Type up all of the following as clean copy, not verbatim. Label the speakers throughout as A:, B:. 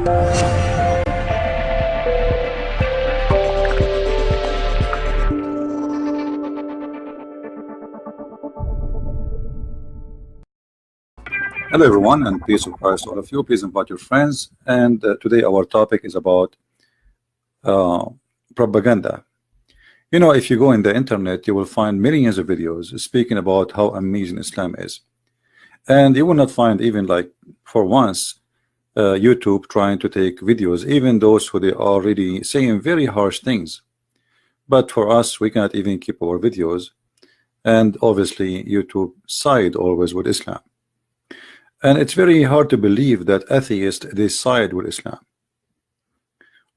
A: Hello everyone, and peace of Christ to all of you. Please invite your friends. And today our topic is about propaganda. You know, if you go in the internet, you will find millions of videos speaking about how amazing Islam is, and you will not find even like for once YouTube trying to take videos, even those who they are already saying very harsh things. But for us, we cannot even keep our videos, and obviously YouTube side always with Islam. And it's very hard to believe that atheists, they side with Islam,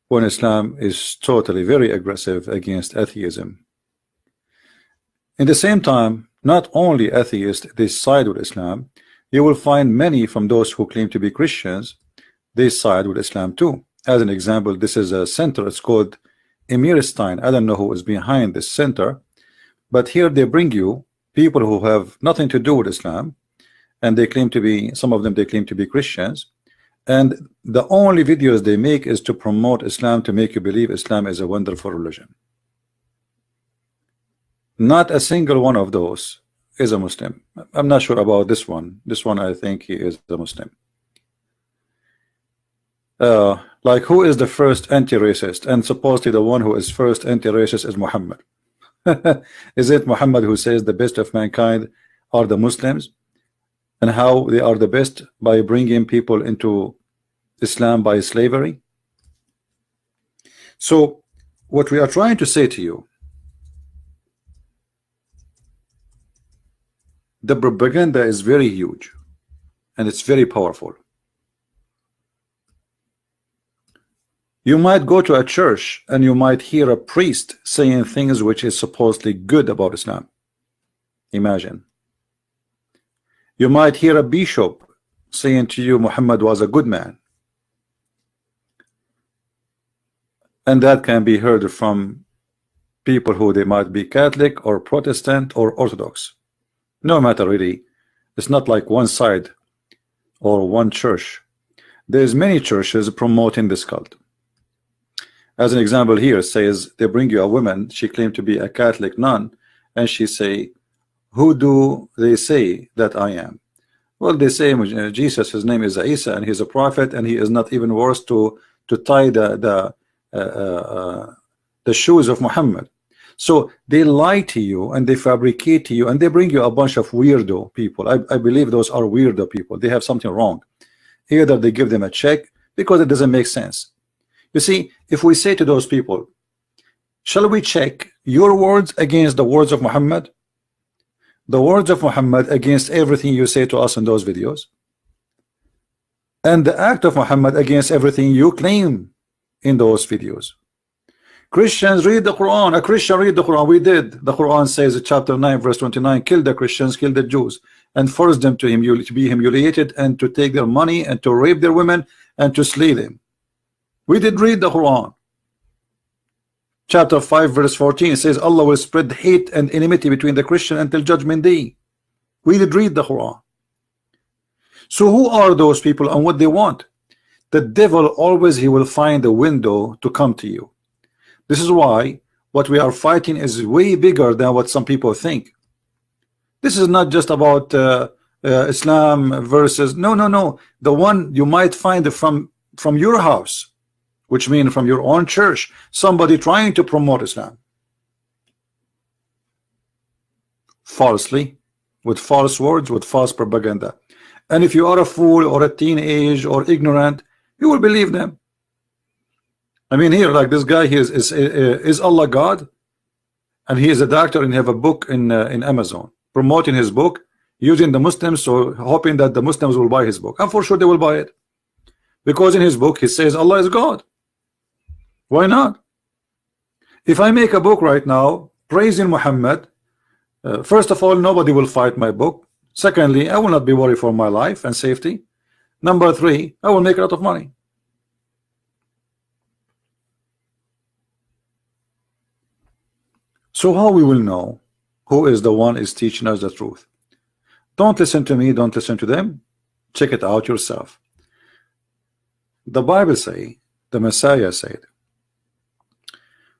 A: when Islam is totally very aggressive against atheism. In the same time, not only atheists, they side with Islam, you will find many from those who claim to be Christians, they side with Islam too. As an example, this is a center, it's called Emirstein. I don't know who is behind this center, but here they bring you people who have nothing to do with Islam, and they claim to be, some of them they claim to be Christians, and the only videos they make is to promote Islam, to make you believe Islam is a wonderful religion. Not a single one of those is a Muslim. I'm not sure about this one. This one, I think he is a Muslim. Like, who is the first anti-racist? And supposedly the one who is first anti-racist is Muhammad. Is it Muhammad who says the best of mankind are the Muslims? And how they are the best? By bringing people into Islam by slavery. So what we are trying to say to you, the propaganda is very huge and it's very powerful. You might go to a church and you might hear a priest saying things which is supposedly good about Islam. Imagine. You might hear a bishop saying to you Muhammad was a good man, and that can be heard from people who they might be Catholic or Protestant or Orthodox. No matter really, it's not like one side or one church. There's many churches promoting this cult. As an example, here says they bring you a woman, she claimed to be a Catholic nun, and she say, who do they say that I am? Well, they say Jesus, his name is Isa, and he's a prophet, and he is not even worth to tie the shoes of Muhammad. So they lie to you and they fabricate to you, and they bring you a bunch of weirdo people. I believe those are weirdo people. They have something wrong. Either they give them a check because it doesn't make sense. You see, if we say to those people, shall we check your words against the words of Muhammad? The words of Muhammad against everything you say to us in those videos, and the act of Muhammad against everything you claim in those videos. Christians read the Quran. A Christian read the Quran. We did. The Quran says, chapter 9 verse 29, kill the Christians, kill the Jews, and force them to be humiliated, and to take their money, and to rape their women, and to slay them. We did read the Quran. Chapter 5 verse 14 says Allah will spread hate and enmity between the Christian until judgment day. We did read the Quran. So who are those people and what they want? The devil always, he will find a window to come to you. This is why what we are fighting is way bigger than what some people think. This is not just about Islam versus no. The one you might find from your house, which means from your own church, somebody trying to promote Islam falsely, with false words, with false propaganda. And if you are a fool or a teenage or ignorant, you will believe them. I mean, here, like this guy, is Allah God? And he is a doctor and have a book in Amazon, promoting his book, using the Muslims, so hoping that the Muslims will buy his book. And for sure they will buy it, because in his book he says Allah is God. Why not? If I make a book right now praising Muhammad, first of all, nobody will fight my book. Secondly, I will not be worried for my life and safety. Number three, I will make a lot of money. So how we will know who is the one is teaching us the truth? Don't listen to me, don't listen to them. Check it out yourself. The Bible say, the Messiah said,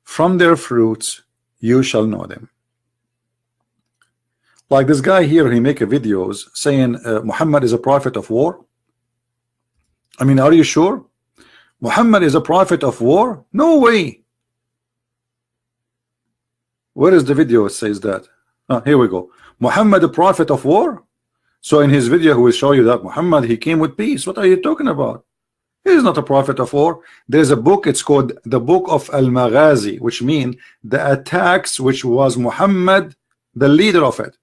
A: from their fruits you shall know them. Like this guy here, he make a videos saying Muhammad is a prophet of war. I mean, are you sure Muhammad is a prophet of war? No way. Where is the video that says that? Here we go. Muhammad a prophet of war? So in his video he will show you that Muhammad, he came with peace. What are you talking about? He is not a prophet of war. There's a book, it's called the Book of Al-Maghazi, which means the attacks which was Muhammad the leader of it.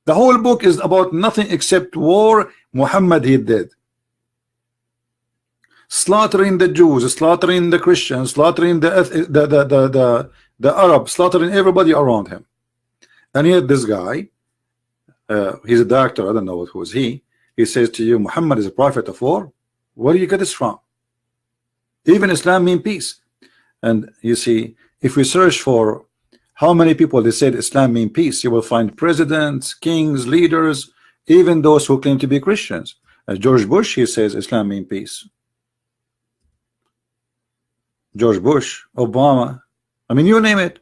A: The whole book is about nothing except war Muhammad he did. Slaughtering the Jews, slaughtering the Christians, slaughtering the Arabs, slaughtering everybody around him. And yet this guy, he's a doctor, I don't know who is he says to you Muhammad is a prophet of war. Where do you get this from? Even Islam means peace. And you see, if we search for how many people they said Islam means peace, you will find presidents, kings, leaders, even those who claim to be Christians. George Bush, he says Islam means peace. George Bush, Obama, I mean, you name it.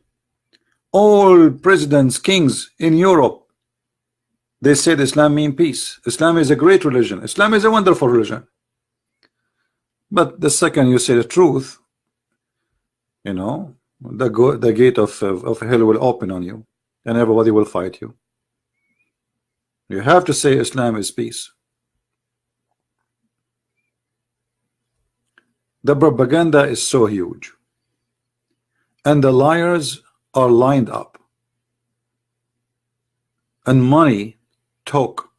A: All presidents, kings in Europe, they said Islam means peace. Islam is a great religion. Islam is a wonderful religion. But the second you say the truth, you know, the gate of hell will open on you, and everybody will fight you. You have to say Islam is peace. The propaganda is so huge, and the liars are lined up, and money talk.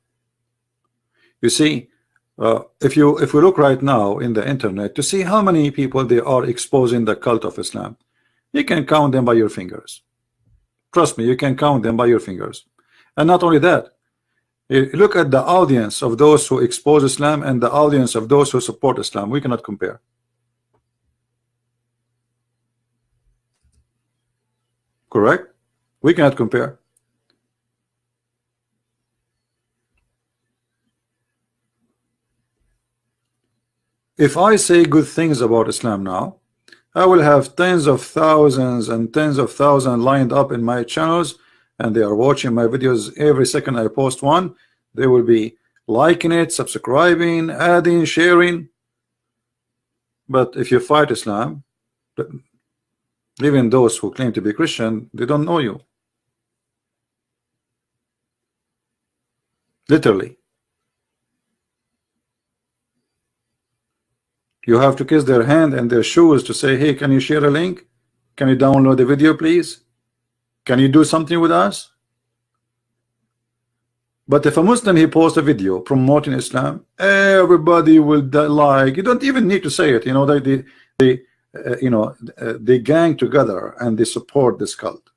A: You see, if we look right now in the internet to see how many people they are exposing the cult of Islam, you can count them by your fingers. Trust me, you can count them by your fingers. And not only that, you look at the audience of those who expose Islam and the audience of those who support Islam. We cannot compare. Correct? We cannot compare. If I say good things about Islam now, I will have tens of thousands and tens of thousands lined up in my channels, and they are watching my videos every second I post one. They will be liking it, subscribing, adding, sharing. But if you fight Islam, even those who claim to be Christian, they don't know you. Literally. You have to kiss their hand and their shoes to say, hey, can you share a link? Can you download the video, please? Can you do something with us? But if a Muslim, he posts a video promoting Islam, everybody will like. You don't even need to say it. You know, they gang together and they support this cult.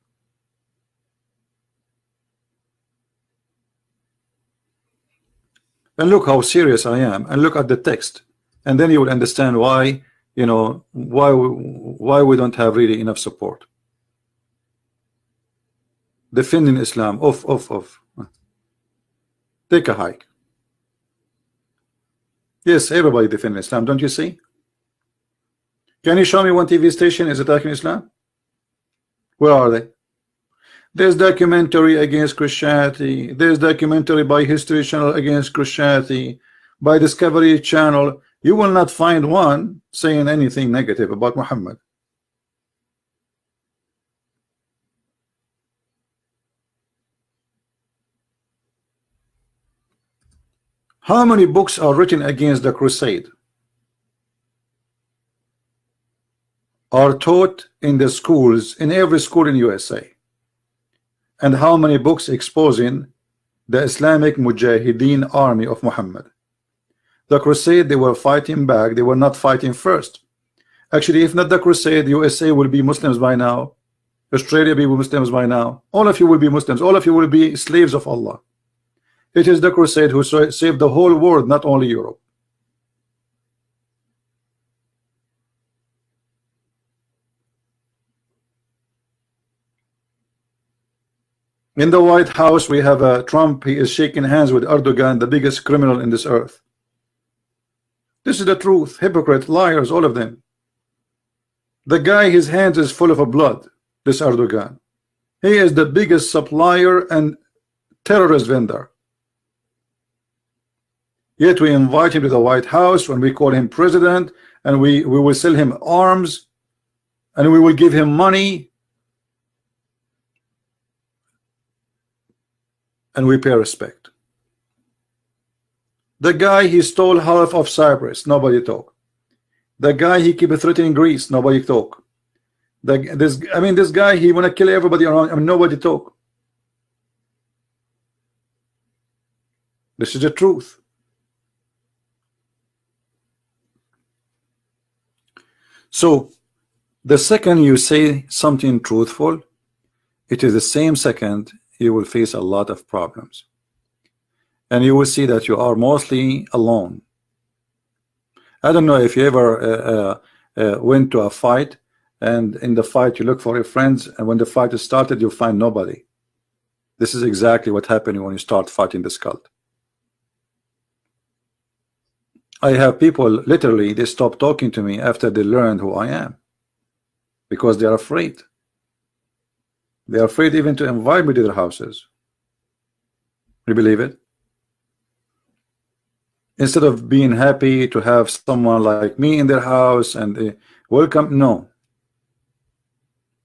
A: And look how serious I am, and look at the text, and then you will understand why, you know, why we don't have really enough support. Defending Islam, off. Take a hike. Yes, everybody defending Islam, don't you see? Can you show me one TV station is attacking Islam? Where are they? There's documentary against Christianity. There's documentary by History Channel against Christianity, by Discovery Channel. You will not find one saying anything negative about Muhammad. How many books are written against the crusade? Are taught in the schools, in every school in USA? And how many books exposing the Islamic Mujahideen army of Muhammad? The crusade, they were fighting back. They were not fighting first. Actually, if not the crusade, USA will be Muslims by now. Australia will be Muslims by now. All of you will be Muslims. All of you will be slaves of Allah. It is the crusade who saved the whole world, not only Europe. In the White House, we have Trump. He is shaking hands with Erdogan, the biggest criminal in this earth. This is the truth. Hypocrite, liars, all of them. The guy, his hands is full of blood, this Erdogan. He is the biggest supplier and terrorist vendor. Yet we invite him to the White House when we call him president, and we will sell him arms, and we will give him money, and we pay respect. The guy, he stole half of Cyprus, nobody talk. The guy, he keep threatening Greece, nobody talk. This guy, he wanna kill everybody around, nobody talk. This is the truth. So the second you say something truthful, it is the same second you will face a lot of problems, and you will see that you are mostly alone. I don't know if you ever went to a fight, and in the fight you look for your friends, and when the fight is started you find nobody. This is exactly what happened when you start fighting this cult. I have people literally, they stop talking to me after they learned who I am, because they are afraid. They are afraid even to invite me to their houses. You believe it? Instead of being happy to have someone like me in their house and welcome, no.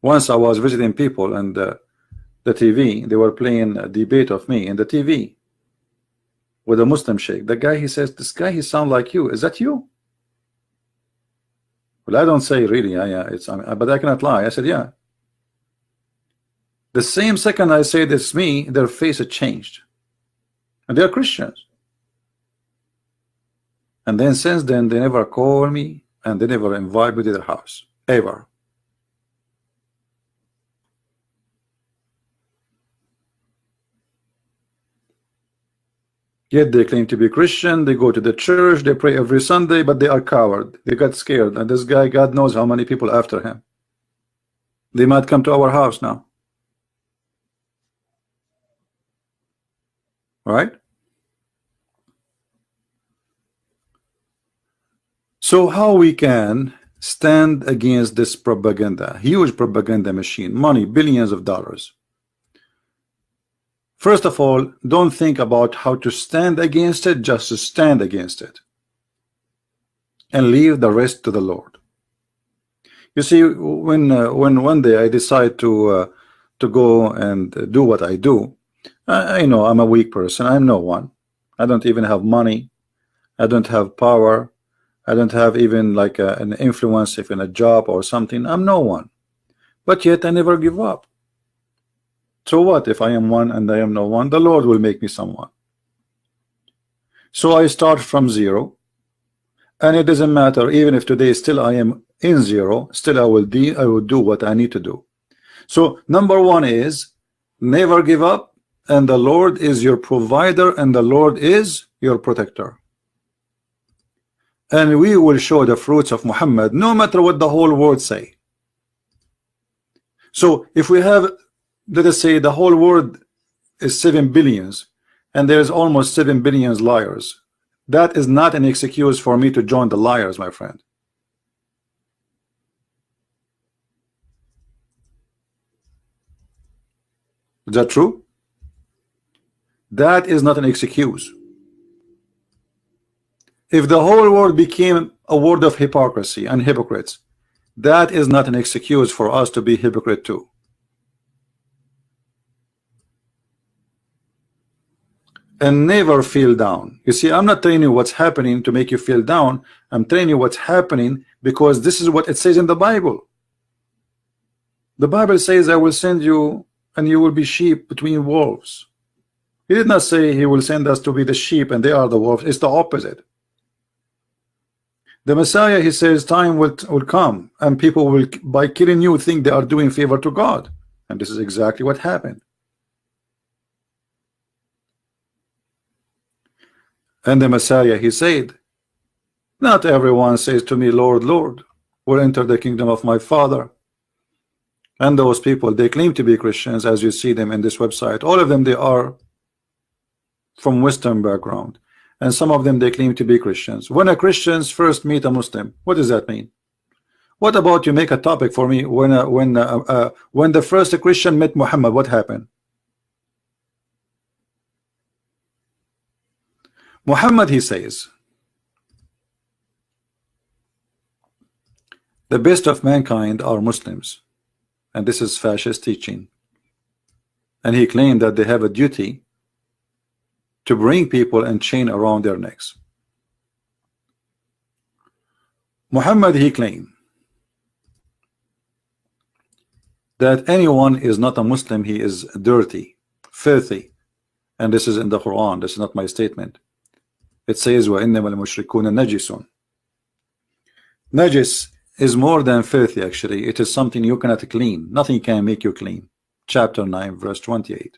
A: Once I was visiting people, and the TV, they were playing a debate of me in the TV with a Muslim sheikh. The guy, he says, this guy, he sound like you. Is that you? Well, I don't say really. But I cannot lie. I said, yeah. The same second I say this me, their face had changed, and they are Christians. And then since then, they never call me, and they never invite me to their house, ever. Yet they claim to be Christian, they go to the church, they pray every Sunday, but they are coward. They got scared, and this guy, God knows how many people after him. They might come to our house now. Right? So how we can stand against this propaganda, huge propaganda machine, money, billions of dollars? First of all, don't think about how to stand against it, just to stand against it and leave the rest to the Lord. You see, when one day I decide to go and do what I do, I know I'm a weak person. I'm no one. I don't even have money. I don't have power. I don't have even like an influence, if in a job or something. I'm no one. But yet I never give up. So what if I am one and I am no one? The Lord will make me someone. So I start from zero, and it doesn't matter even if today still I am in zero, still I will do what I need to do. So number one is never give up, and the Lord is your provider, and the Lord is your protector. And we will show the fruits of Muhammad no matter what the whole world say. So if we have, let us say, the whole world is 7 billions, and there's almost 7 billion liars, that is not an excuse for me to join the liars, my friend. Is that true? That is not an excuse. If the whole world became a world of hypocrisy and hypocrites, that is not an excuse for us to be hypocrite too. And never feel down. You see, I'm not telling you what's happening to make you feel down. I'm telling you what's happening because this is what it says in the Bible. The Bible says, I will send you and you will be sheep between wolves. He did not say he will send us to be the sheep and they are the wolves. It's the opposite. The Messiah, he says, time will come and people will, by killing you, think they are doing favor to God. And this is exactly what happened. And the Messiah, he said, not everyone says to me, Lord, Lord, will enter the kingdom of my Father. And those people, they claim to be Christians, as you see them in this website. All of them, they are from Western background. and some of them they claim to be Christians. When a Christians first meet a Muslim, what does that mean? What about you make a topic for me when the first Christian met Muhammad, what happened? Muhammad, he says, the best of mankind are Muslims, and this is fascist teaching. And he claimed that they have a duty to bring people and chain around their necks. Muhammad, he claimed that anyone is not a Muslim, he is dirty, filthy, and this is in the Quran. This is not my statement. It says وَإِنَّمَا الْمُشْرِكُونَ نَجِسٌ. Najis is more than filthy. Actually, it is something you cannot clean. Nothing can make you clean. Chapter 9 verse 28.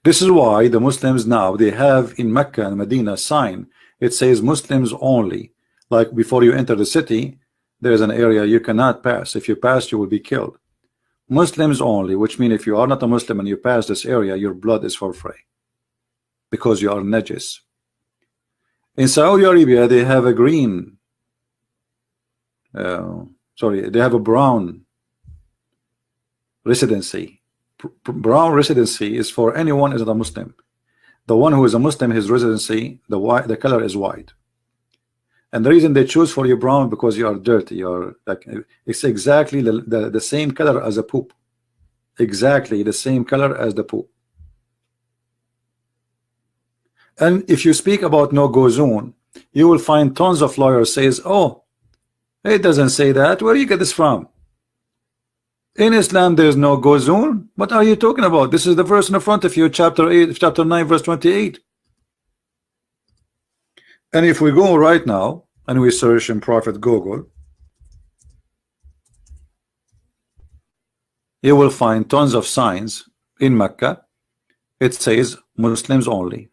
A: This is why the Muslims now, they have in Mecca and Medina sign, it says Muslims only. Like before you enter the city, there is an area you cannot pass. If you pass, you will be killed. Muslims only, which means if you are not a Muslim and you pass this area, your blood is for free, because you are najis. In Saudi Arabia, they have a green, they have a brown residency. Brown residency is for anyone who is not a Muslim. The one who is a Muslim, his residency, the color is white. And the reason they choose for you brown, because you are dirty. You're like, it's exactly the same color as a poop. Exactly the same color as the poop. And if you speak about no-go zone, you will find tons of lawyers says, oh, it doesn't say that. Where do you get this from? In Islam, there is no-go zone. What are you talking about? This is the verse in the front of you, chapter 9, verse 28. And if we go right now and we search in Prophet Google, you will find tons of signs in Mecca. It says Muslims only.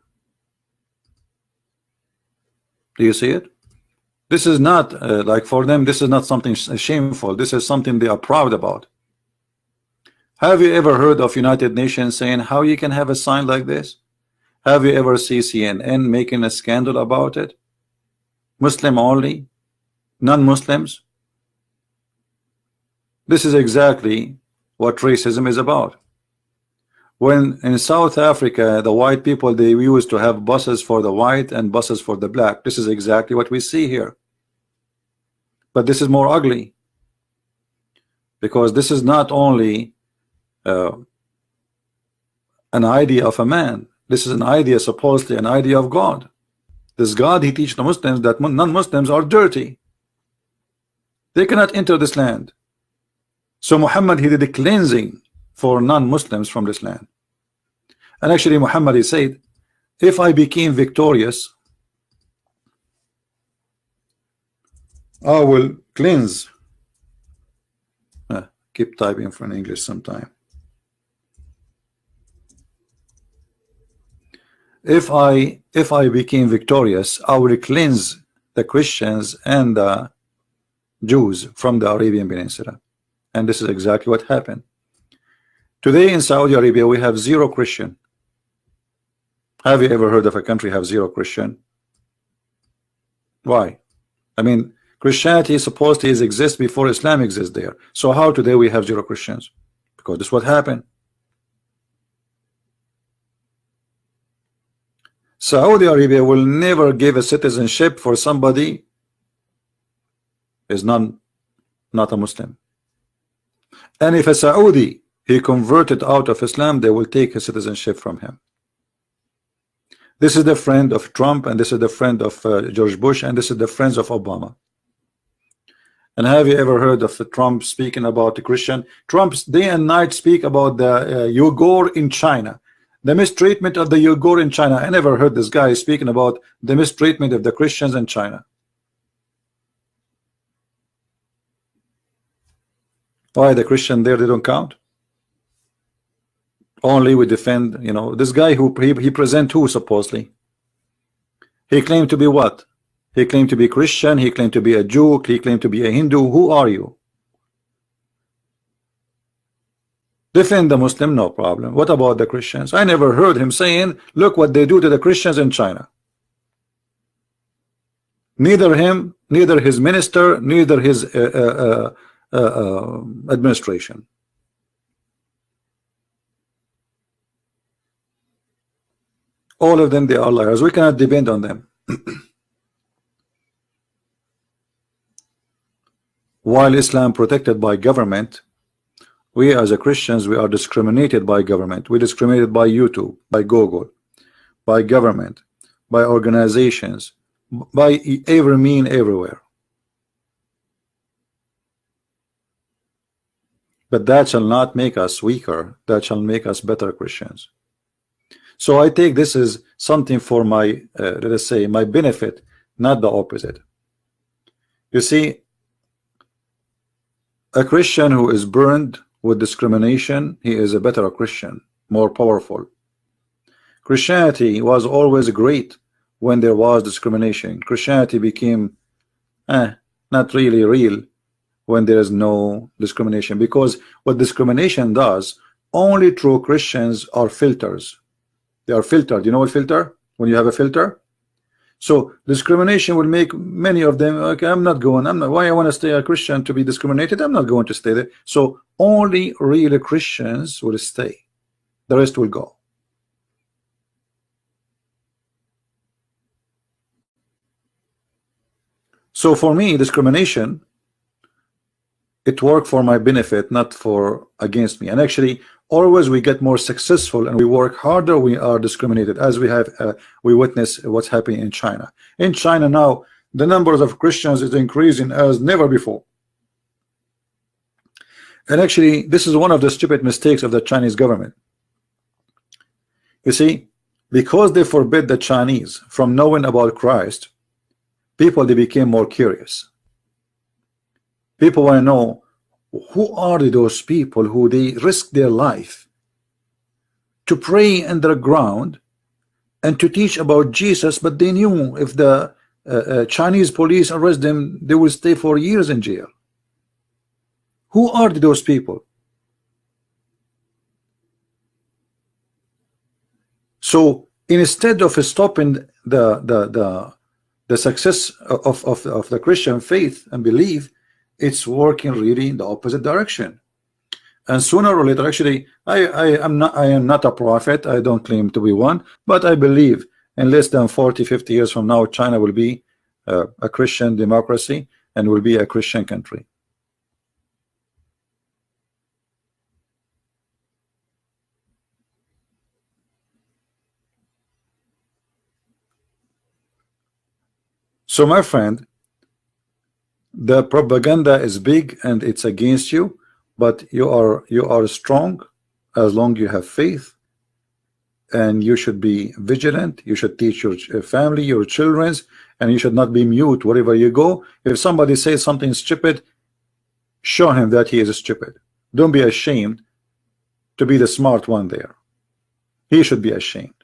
A: Do you see it? This is not like for them, this is not something shameful. This is something they are proud about. Have you ever heard of United Nations saying how you can have a sign like this? Have you ever seen CNN making a scandal about it? Muslim only, non-Muslims. This is exactly what racism is about. When in South Africa, the white people, they used to have buses for the white and buses for the black. This is exactly what we see here. But this is more ugly, because this is not only an idea of a man. This is an idea, supposedly an idea of God. This God, he teaches the Muslims that non-Muslims are dirty. They cannot enter this land. So Muhammad, he did a cleansing for non-Muslims from this land. And actually Muhammad, he said, if I became victorious, I will cleanse. Keep typing for an English sometime. If I became victorious, I will cleanse the Christians and the Jews from the Arabian Peninsula. And this is exactly what happened. Today in Saudi Arabia, we have 0 Christian. Have you ever heard of a country have 0 Christian? Why? I mean, Christianity is supposed to exist before Islam exists there. So how today we have 0 Christians? Because this is what happened. Saudi Arabia will never give a citizenship for somebody is not a Muslim. And if a Saudi he converted out of Islam, they will take his citizenship from him. This is the friend of Trump, and this is the friend of George Bush, and this is the friends of Obama. And have you ever heard of Trump speaking about the Christian? Trump day and night speak about the Uyghur in China, the mistreatment of the Uyghur in China. I never heard this guy speaking about the mistreatment of the Christians in China. Why the Christian there, they don't count? Only we defend, you know, this guy who he present who supposedly? He claimed to be what? He claimed to be Christian, he claimed to be a Jew, he claimed to be a Hindu. Who are you? Defend the Muslim, no problem. What about the Christians? I never heard him saying, look what they do to the Christians in China. Neither him, neither his minister, neither his administration. All of them, they are liars. We cannot depend on them. While Islam protected by government, we as a Christians, we are discriminated by government. We discriminated by YouTube, by Google, by government, by organizations, by every mean, everywhere. But that shall not make us weaker. That shall make us better Christians. So I take this as something for my, let us say, my benefit, not the opposite. You see, a Christian who is burned with discrimination, he is a better Christian, more powerful. Christianity was always great when there was discrimination. Christianity became not really real when there is no discrimination, because what discrimination does, only true Christians are filters. They are filtered. You know what filter? When you have a filter. So discrimination will make many of them, okay, I'm not going, why I want to stay a Christian to be discriminated? I'm not going to stay there. So only real Christians will stay. The rest will go. So for me, discrimination, it worked for my benefit, not for against me. And actually, always we get more successful and we work harder, we are discriminated, as we have we witness what's happening in China. In China now, the numbers of Christians is increasing as never before. And actually, this is one of the stupid mistakes of the Chinese government. You see, because they forbid the Chinese from knowing about Christ, people, they became more curious. People want to know, who are those people who they risk their life to pray underground and to teach about Jesus, but they knew if the Chinese police arrest them, they will stay for years in jail. Who are those people? So instead of stopping the success of the Christian faith and belief, it's working really in the opposite direction. And sooner or later, actually, I am not a prophet. I don't claim to be one, but I believe in less than 40-50 years from now, China will be a Christian democracy and will be a Christian country. So my friend, the propaganda is big and it's against you, but you are strong as long as you have faith, and you should be vigilant. You should teach your family, your children, and you should not be mute wherever you go. If somebody says something stupid, show him that he is stupid. Don't be ashamed to be the smart one there. He should be ashamed.